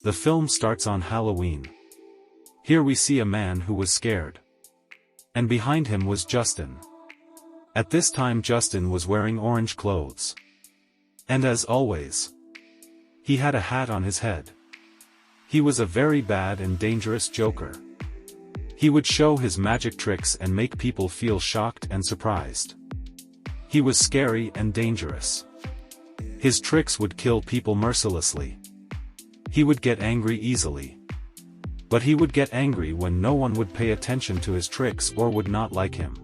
The film starts on Halloween. Here we see a man who was scared. And behind him was Justin. At this time Justin was wearing orange clothes. And as always, he had a hat on his head. He was a very bad and dangerous joker. He would show his magic tricks and make people feel shocked and surprised. He was scary and dangerous. His tricks would kill people mercilessly. He would get angry easily. But he would get angry when no one would pay attention to his tricks or would not like him.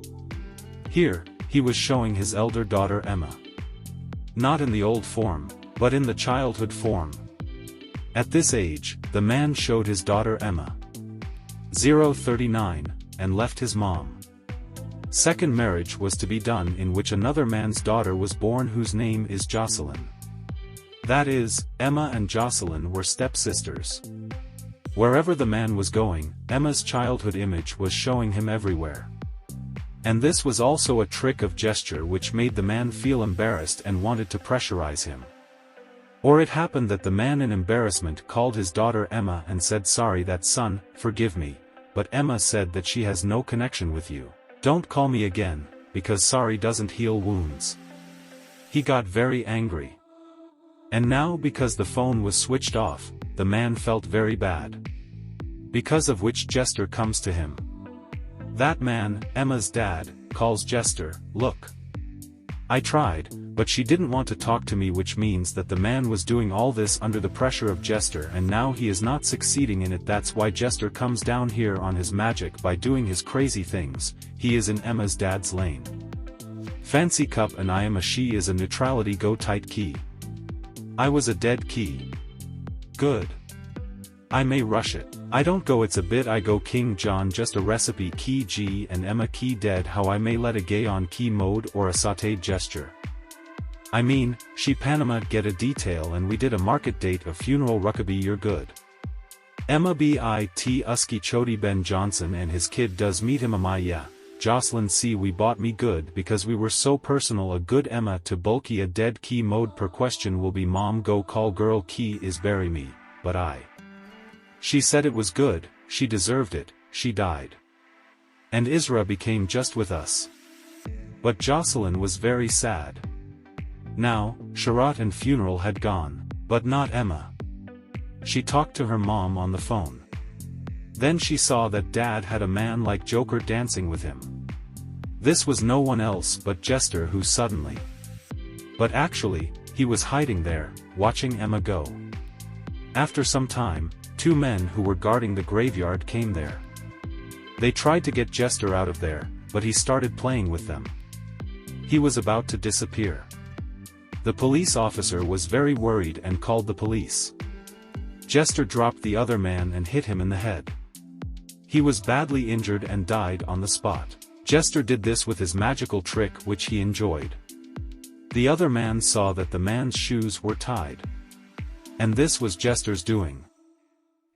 Here, he was showing his elder daughter Emma. Not in the old form, but in the childhood form. At this age, the man showed his daughter Emma. 039, and left his mom. Second marriage was to be done in which another man's daughter was born whose name is Jocelyn. That is, Emma and Jocelyn were stepsisters. Wherever the man was going, Emma's childhood image was showing him everywhere. And this was also a trick of gesture which made the man feel embarrassed and wanted to pressurize him. Or it happened that the man in embarrassment called his daughter Emma and said, "Sorry that son, forgive me, but Emma said that she has no connection with you. Don't call me again, because sorry doesn't heal wounds." He got very angry. And now because the phone was switched off, the man felt very bad. Because of which Jester comes to him. That man, Emma's dad, calls Jester, "Look. I tried, but she didn't want to talk to me," which means that the man was doing all this under the pressure of Jester and now he is not succeeding in it. That's why Jester comes down here on his magic by doing his crazy things. He is in Emma's dad's lane. Fancy cup and I am a she is a neutrality go tight key. I was a dead key. Good. I may rush it. I don't go it's a bit I go King John just a recipe key G and Emma key dead how I may let a gay on key mode or a sautéed gesture. I mean, she Panama get a detail and we did a market date of funeral ruckabee you're good. Emma bit usky chody Ben Johnson and his kid does meet him am I yeah. Jocelyn see we bought me good because we were so personal a good Emma to bulky a dead key mode per question will be mom go call girl key is bury me, but I. She said it was good, she deserved it, she died. And Isra became just with us. But Jocelyn was very sad. Now, Sharat and funeral had gone, but not Emma. She talked to her mom on the phone. Then she saw that dad had a man like Joker dancing with him. This was no one else but Jester who suddenly. But actually, he was hiding there, watching Emma go. After some time, two men who were guarding the graveyard came there. They tried to get Jester out of there, but he started playing with them. He was about to disappear. The police officer was very worried and called the police. Jester dropped the other man and hit him in the head. He was badly injured and died on the spot. Jester did this with his magical trick which he enjoyed. The other man saw that the man's shoes were tied. And this was Jester's doing.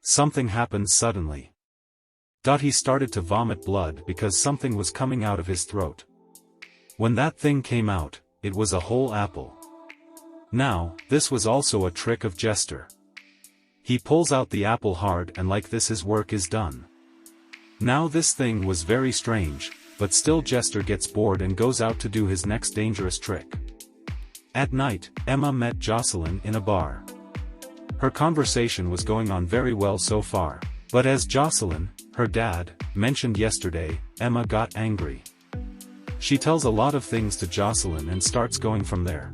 Something happened suddenly. He started to vomit blood because something was coming out of his throat. When that thing came out, it was a whole apple. Now, this was also a trick of Jester. He pulls out the apple hard and like this his work is done. Now this thing was very strange, but still Jester gets bored and goes out to do his next dangerous trick. At night, Emma met Jocelyn in a bar. Her conversation was going on very well so far, but as Jocelyn, her dad, mentioned yesterday, Emma got angry. She tells a lot of things to Jocelyn and starts going from there.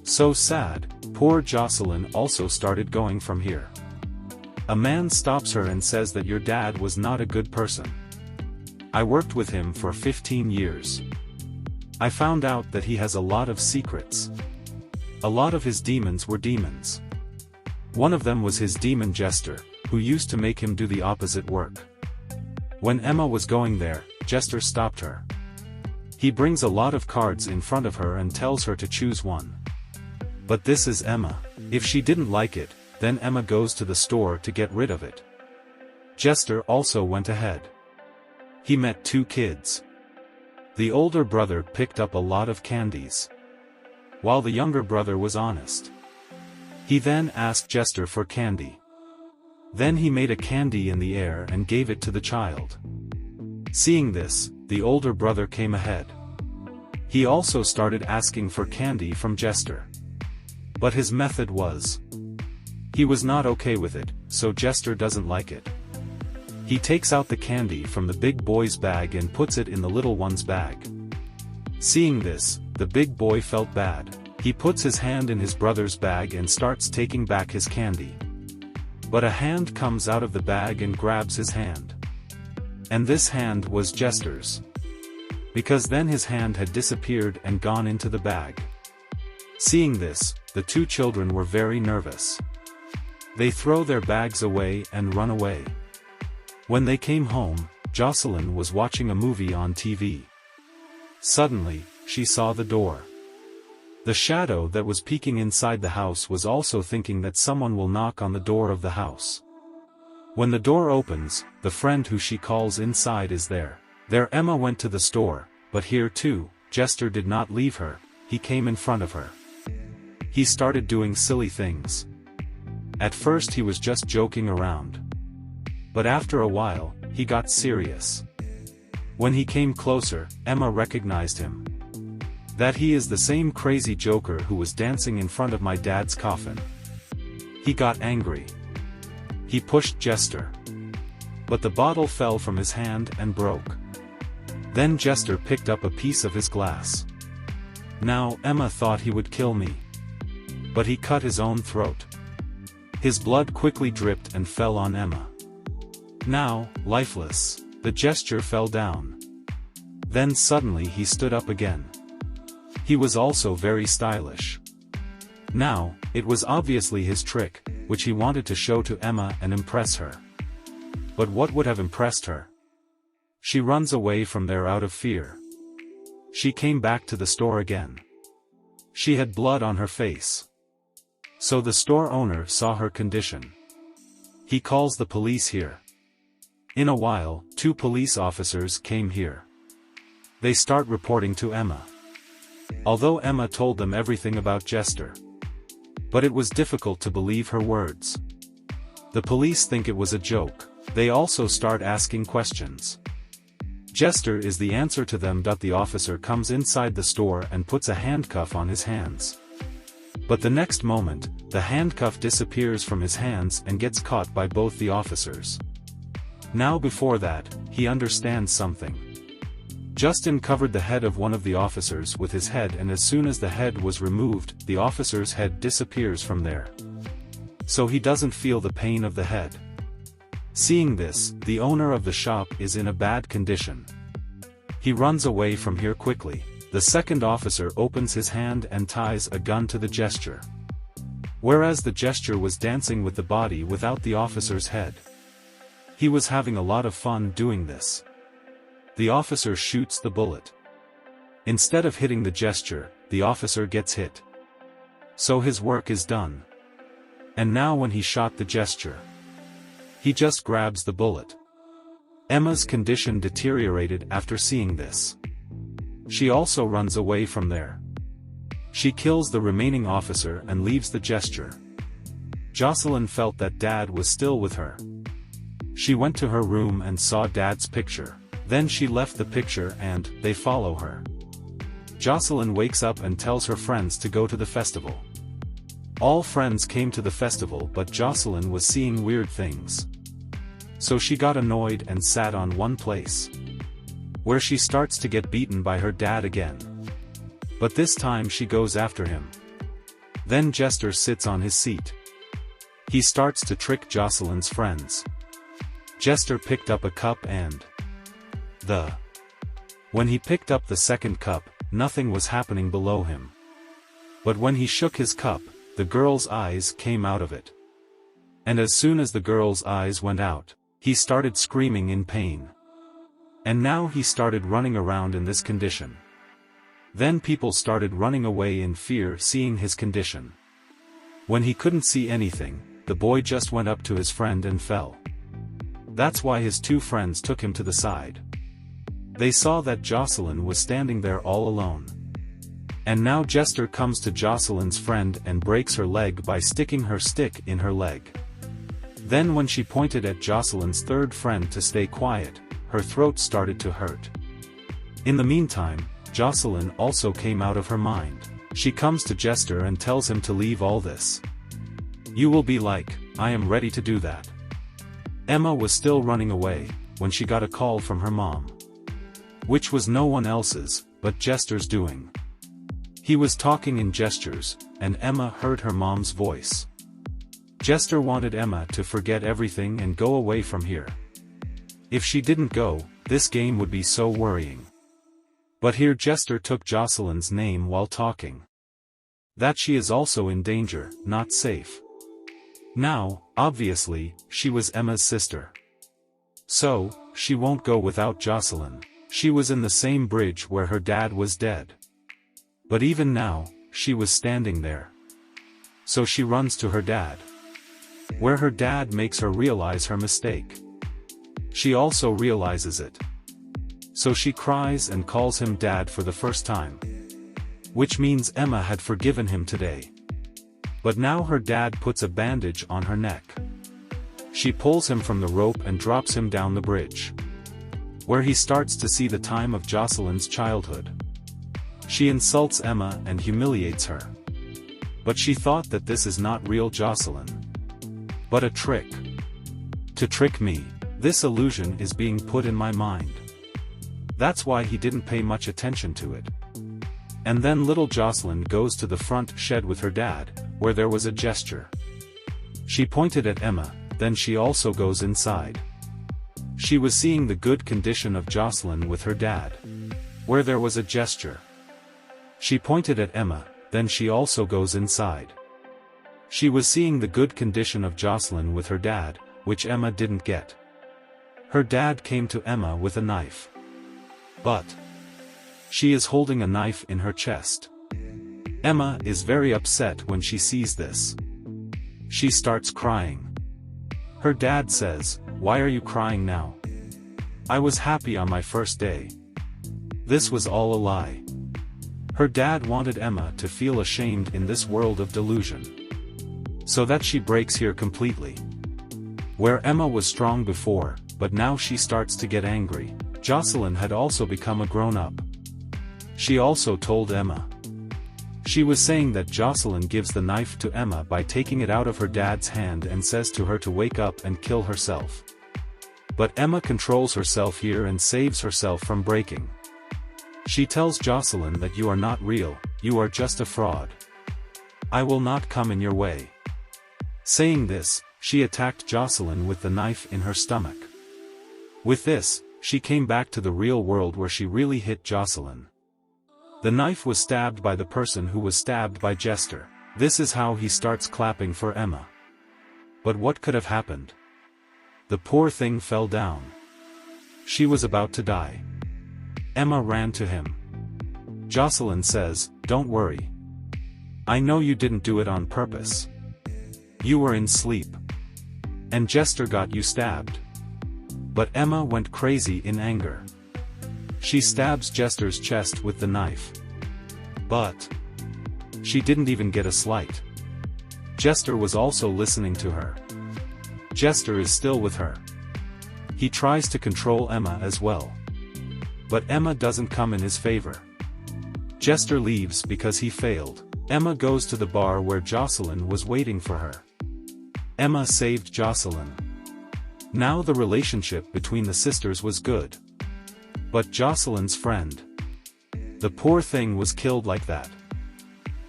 So sad, poor Jocelyn also started going from here. A man stops her and says that your dad was not a good person. I worked with him for 15 years. I found out that he has a lot of secrets. A lot of his demons were demons. One of them was his demon Jester, who used to make him do the opposite work. When Emma was going there, Jester stopped her. He brings a lot of cards in front of her and tells her to choose one. But this is Emma. If she didn't like it, then Emma goes to the store to get rid of it. Jester also went ahead. He met two kids. The older brother picked up a lot of candies, while the younger brother was honest. He then asked Jester for candy. Then he made a candy in the air and gave it to the child. Seeing this, the older brother came ahead. He also started asking for candy from Jester. But his method was. He was not okay with it, so Jester doesn't like it. He takes out the candy from the big boy's bag and puts it in the little one's bag. Seeing this, the big boy felt bad. He puts his hand in his brother's bag and starts taking back his candy. But a hand comes out of the bag and grabs his hand. And this hand was Jester's. Because then his hand had disappeared and gone into the bag. Seeing this, the two children were very nervous. They throw their bags away and run away. When they came home, Jocelyn was watching a movie on TV. Suddenly, she saw the door. The shadow that was peeking inside the house was also thinking that someone will knock on the door of the house. When the door opens, the friend who she calls inside is there. There Emma went to the store, but here too, Jester did not leave her, he came in front of her. He started doing silly things. At first he was just joking around. But after a while, he got serious. When he came closer, Emma recognized him. That he is the same crazy joker who was dancing in front of my dad's coffin. He got angry. He pushed Jester. But the bottle fell from his hand and broke. Then Jester picked up a piece of his glass. Now Emma thought he would kill me. But he cut his own throat. His blood quickly dripped and fell on Emma. Now, lifeless, the gesture fell down. Then suddenly he stood up again. He was also very stylish. Now, it was obviously his trick, which he wanted to show to Emma and impress her. But what would have impressed her? She runs away from there out of fear. She came back to the store again. She had blood on her face. So the store owner saw her condition. He calls the police here. In a while, 2 police officers came here. They start reporting to Emma. Although Emma told them everything about Jester. But it was difficult to believe her words. The police think it was a joke. They also start asking questions. Jester is the answer to them. The officer comes inside the store and puts a handcuff on his hands. But the next moment, the handcuff disappears from his hands and gets caught by both the officers. Now before that, he understands something. Justin covered the head of one of the officers with his head, and as soon as the head was removed, the officer's head disappears from there. So he doesn't feel the pain of the head. Seeing this, the owner of the shop is in a bad condition. He runs away from here quickly. The second officer opens his hand and ties a gun to the gesture. Whereas the gesture was dancing with the body without the officer's head. He was having a lot of fun doing this. The officer shoots the bullet. Instead of hitting the gesture, the officer gets hit. So his work is done. And now when he shot the gesture, he just grabs the bullet. Emma's condition deteriorated after seeing this. She also runs away from there. She kills the remaining officer and leaves the gesture. Jocelyn felt that Dad was still with her. She went to her room and saw Dad's picture. Then she left the picture and they follow her. Jocelyn wakes up and tells her friends to go to the festival. All friends came to the festival, but Jocelyn was seeing weird things. So she got annoyed and sat on one place, where she starts to get beaten by her dad again. But this time she goes after him. Then Jester sits on his seat. He starts to trick Jocelyn's friends. Jester picked up a cup and when he picked up the second cup, nothing was happening below him. But when he shook his cup, the girl's eyes came out of it. And as soon as the girl's eyes went out, he started screaming in pain. And now he started running around in this condition. Then people started running away in fear seeing his condition. When he couldn't see anything, the boy just went up to his friend and fell. That's why his 2 friends took him to the side. They saw that Jocelyn was standing there all alone. And now Jester comes to Jocelyn's friend and breaks her leg by sticking her stick in her leg. Then when she pointed at Jocelyn's third friend to stay quiet, her throat started to hurt. In the meantime, Jocelyn also came out of her mind. She comes to Jester and tells him to leave all this. You will be like, I am ready to do that. Emma was still running away, when she got a call from her mom. Which was no one else's, but Jester's doing. He was talking in gestures, and Emma heard her mom's voice. Jester wanted Emma to forget everything and go away from here. If she didn't go, this game would be so worrying. But here Jester took Jocelyn's name while talking. That she is also in danger, not safe. Now, obviously, she was Emma's sister. So, she won't go without Jocelyn. She was in the same bridge where her dad was dead. But even now, she was standing there. So she runs to her dad. Where her dad makes her realize her mistake. She also realizes it. So she cries and calls him dad for the first time. Which means Emma had forgiven him today. But now her dad puts a bandage on her neck. She pulls him from the rope and drops him down the bridge. Where he starts to see the time of Jocelyn's childhood. She insults Emma and humiliates her. But she thought that this is not real Jocelyn. But a trick. To trick me, this illusion is being put in my mind. That's why he didn't pay much attention to it. And then little Jocelyn goes to the front shed with her dad, where there was a gesture. She pointed at Emma, then she also goes inside. She was seeing the good condition of Jocelyn with her dad. Where there was a gesture. She pointed at Emma, then she also goes inside. She was seeing the good condition of Jocelyn with her dad, which Emma didn't get. Her dad came to Emma with a knife. But she is holding a knife in her chest. Emma is very upset when she sees this. She starts crying. Her dad says, "Why are you crying now? I was happy on my first day." This was all a lie. Her dad wanted Emma to feel ashamed in this world of delusion. So that she breaks here completely. Where Emma was strong before, but now she starts to get angry. Jocelyn had also become a grown-up. She also told Emma. She was saying that Jocelyn gives the knife to Emma by taking it out of her dad's hand and says to her to wake up and kill herself. But Emma controls herself here and saves herself from breaking. She tells Jocelyn that you are not real, you are just a fraud. I will not come in your way. Saying this, she attacked Jocelyn with the knife in her stomach. With this, she came back to the real world where she really hit Jocelyn. The knife was stabbed by the person who was stabbed by Jester. This is how he starts clapping for Emma. But what could have happened? The poor thing fell down. She was about to die. Emma ran to him. Jocelyn says, "Don't worry. I know you didn't do it on purpose. You were in sleep. And Jester got you stabbed." But Emma went crazy in anger. She stabs Jester's chest with the knife. But she didn't even get a slight. Jester was also listening to her. Jester is still with her. He tries to control Emma as well. But Emma doesn't come in his favor. Jester leaves because he failed. Emma goes to the bar where Jocelyn was waiting for her. Emma saved Jocelyn. Now the relationship between the sisters was good. But Jocelyn's friend. The poor thing was killed like that.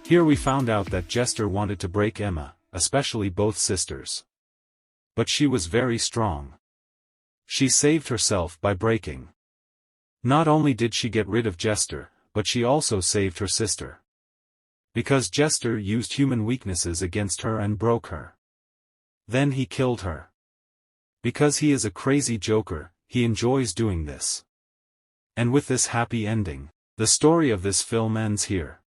Here we found out that Jester wanted to break Emma, especially both sisters. But she was very strong. She saved herself by breaking. Not only did she get rid of Jester, but she also saved her sister. Because Jester used human weaknesses against her and broke her. Then he killed her. Because he is a crazy joker, he enjoys doing this. And with this happy ending, the story of this film ends here.